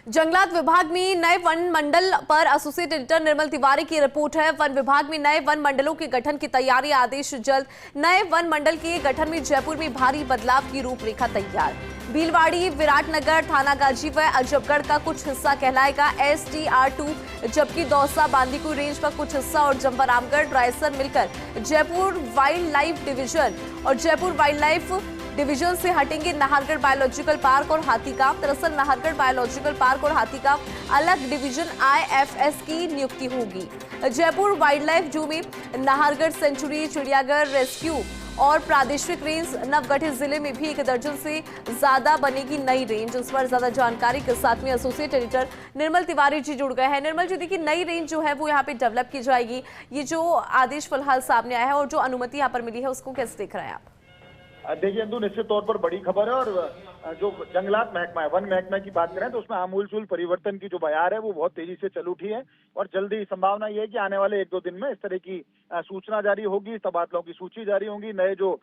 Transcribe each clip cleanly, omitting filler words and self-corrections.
जंगलात विभाग में नए वन मंडल पर एसोसिएट एडिटर निर्मल तिवारी की रिपोर्ट है। वन विभाग में नए वन मंडलों के गठन की तैयारी, आदेश जल्द। नए वन मंडल के गठन में जयपुर में भारी बदलाव की रूपरेखा तैयार। भीलवाड़ी, विराटनगर, थानागाजी व अजबगढ़ का कुछ हिस्सा कहलाएगा STR2, जबकि दौसा, बांदीकुई रेंज का कुछ हिस्सा और जमवारामगढ़, रायसर मिलकर जयपुर वाइल्ड लाइफ डिवीजन और जयपुर वाइल्ड लाइफ डिवीजन से हटेंगे नाहरगढ़ बायोलॉजिकल पार्क और हाथीगांव। दरअसल नाहरगढ़ बायोलॉजिकल पार्क और हाथीगांव अलग डिवीजन IFS की नियुक्ति होगी। जयपुर वाइल्ड लाइफ जू में नाहरगढ़ सेंचुरी, चिड़ियाघर, रेस्क्यू और प्रादेशिक रेंज नवगठित जिले में भी 1 दर्जन से ज्यादा बनेगी नई रेंज। इस पर ज्यादा जानकारी के साथ में एसोसिएट एडिटर निर्मल तिवारी जी जुड़ गए हैं। निर्मल जी, देखिए, नई रेंज जो है वो यहाँ पे डेवलप की जाएगी। ये जो आदेश फिलहाल सामने आया है और जो अनुमति यहाँ पर मिली है, उसको कैसे देख रहे हैं आप? देखिए इंदु, निश्चित तौर पर बड़ी खबर है। और जो जंगलात महकमा है, वन महकमा की बात करें तो उसमें आमूलचूल परिवर्तन की जो बयार है वो बहुत तेजी से चल उठी है। और जल्दी संभावना ये है कि आने वाले 1-2 दिन में इस तरह की सूचना जारी होगी, तबादलों की सूची जारी होगी, नए जो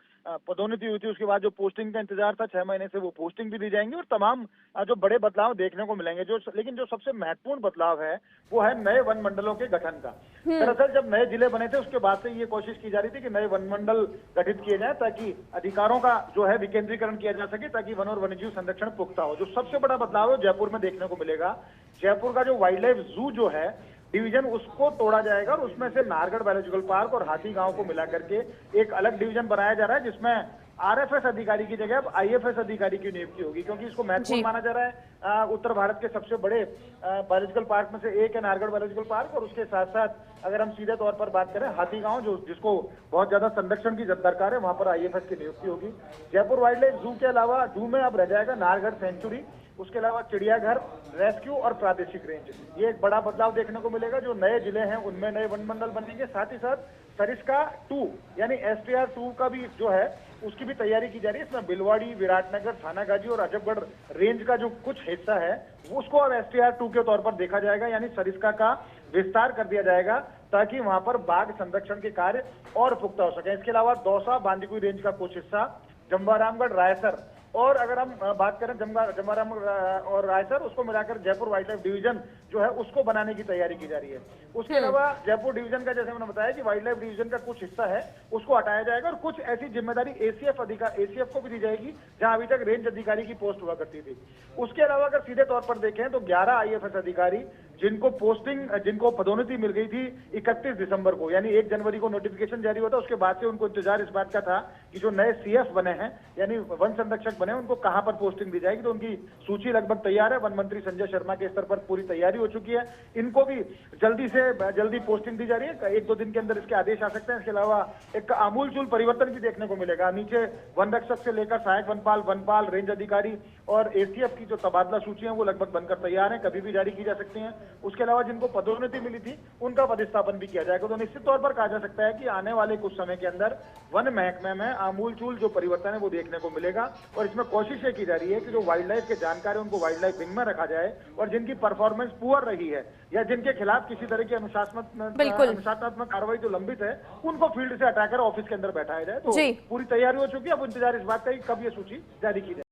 पदोन्नति हुई थी उसके बाद जो पोस्टिंग का इंतजार था 6 महीने से, वो पोस्टिंग भी दी जाएंगी और तमाम जो बड़े बदलाव देखने को मिलेंगे। लेकिन जो सबसे महत्वपूर्ण बदलाव है वो है नए वन मंडलों के गठन का। दरअसल जब नए जिले बने थे उसके बाद से ये कोशिश की जा रही थी कि नए वन मंडल गठित किए जाए ताकि अधिकारों का जो है विकेंद्रीकरण किया जा सके, ताकि वन और वन्यजीव संरक्षण पुख्ता हो। जो सबसे बड़ा बदलाव है जयपुर में देखने को मिलेगा। जयपुर का जो वाइल्ड लाइफ जू जो है डिवीजन, उसको तोड़ा जाएगा और उसमें से नाहरगढ़ बायोलॉजिकल पार्क और हाथीगांव को मिला करके एक अलग डिवीजन बनाया जा रहा है, जिसमें RFS अधिकारी की जगह अब IFS अधिकारी की नियुक्ति होगी, क्योंकि इसको महत्वपूर्ण माना जा रहा है। उत्तर भारत के सबसे बड़े बायोलॉजिकल पार्क में से एक है नाहरगढ़ बायोलॉजिकल पार्क। और उसके साथ साथ अगर हम सीधे तौर पर बात करें हाथीगांव, जिसको बहुत ज्यादा संरक्षण की दरकार है, वहां पर IFS की नियुक्ति होगी। जयपुर वाइल्ड लाइफ जू के अलावा जू में अब रह जाएगा नाहरगढ़ सेंचुरी, उसके अलावा चिड़ियाघर, रेस्क्यू और प्रादेशिक रेंज। ये एक बड़ा बदलाव देखने को मिलेगा। जो नए जिले हैं उनमें नए वन मंडल बनेंगे। साथ ही साथ सरिस्का 2 यानी STR2 का भी जो है उसकी भी तैयारी की जा रही है। इसमें भिलवाड़ी, विराटनगर, थानागाजी और अजबगढ़ रेंज का जो कुछ हिस्सा है उसको अब STR2 के तौर पर देखा जाएगा, यानी सरिस्का का विस्तार कर दिया जाएगा ताकि वहां पर बाघ संरक्षण के कार्य और पुख्ता हो सके। इसके अलावा दौसा, बांदीकुई रेंज का कुछ हिस्सा, जमवारामगढ़, रायसर और अगर हम बात करें जमवारामगढ़ और रायसर, उसको मिलाकर जयपुर वाइल्ड लाइफ डिवीजन जो है उसको बनाने की तैयारी की जा रही है। उसके अलावा जयपुर डिवीजन का, जैसे मैंने बताया कि वाइल्ड लाइफ डिवीजन का कुछ हिस्सा है उसको हटाया जाएगा और कुछ ऐसी जिम्मेदारी ACF को भी दी जाएगी जहां अभी तक रेंज अधिकारी की पोस्ट हुआ करती थी। उसके अलावा अगर सीधे तौर पर देखें तो 11 IFS अधिकारी जिनको पदोन्नति मिल गई थी 31 दिसंबर को, यानी 1 जनवरी को नोटिफिकेशन जारी हुआ था। उसके बाद से उनको इंतजार इस बात का था कि जो नए CF बने हैं यानी वन संरक्षक बने, उनको कहां पर पोस्टिंग दी जाएगी। तो उनकी सूची लगभग तैयार है। वन मंत्री संजय शर्मा के स्तर पर पूरी तैयारी हो चुकी है। इनको भी जल्दी से जल्दी पोस्टिंग दी जा रही है। 1-2 दिन के अंदर इसके आदेश आ सकते हैं। इसके अलावा एक आमूलचूल परिवर्तन भी देखने को मिलेगा। नीचे वन रक्षक से लेकर सहायक वनपाल, रेंज अधिकारी और ACF की जो तबादला सूची है वो लगभग बनकर तैयार है, कभी भी जारी की जा सकती हैं। उसके अलावा जिनको पदोन्नति मिली थी उनका पदस्थापन भी किया जाएगा। तो निश्चित तौर पर कहा जा सकता है कि आने वाले कुछ समय के अंदर वन महकमे में आमूलचूल जो परिवर्तन है वो देखने को मिलेगा। और इसमें कोशिश ये की जा रही है कि जो वाइल्ड लाइफ के जानकार है उनको वाइल्ड लाइफ विंग में रखा जाए और जिनकी परफॉर्मेंस पुअर रही है या जिनके खिलाफ किसी तरह की अनुशासनात्मक कार्रवाई जो लंबित है उनको फील्ड से हटाकर ऑफिस के अंदर बैठाया जाए। तो पूरी तैयारी हो चुकी है। अब इंतजार इस बात का कि कब ये सूची जारी की जाए।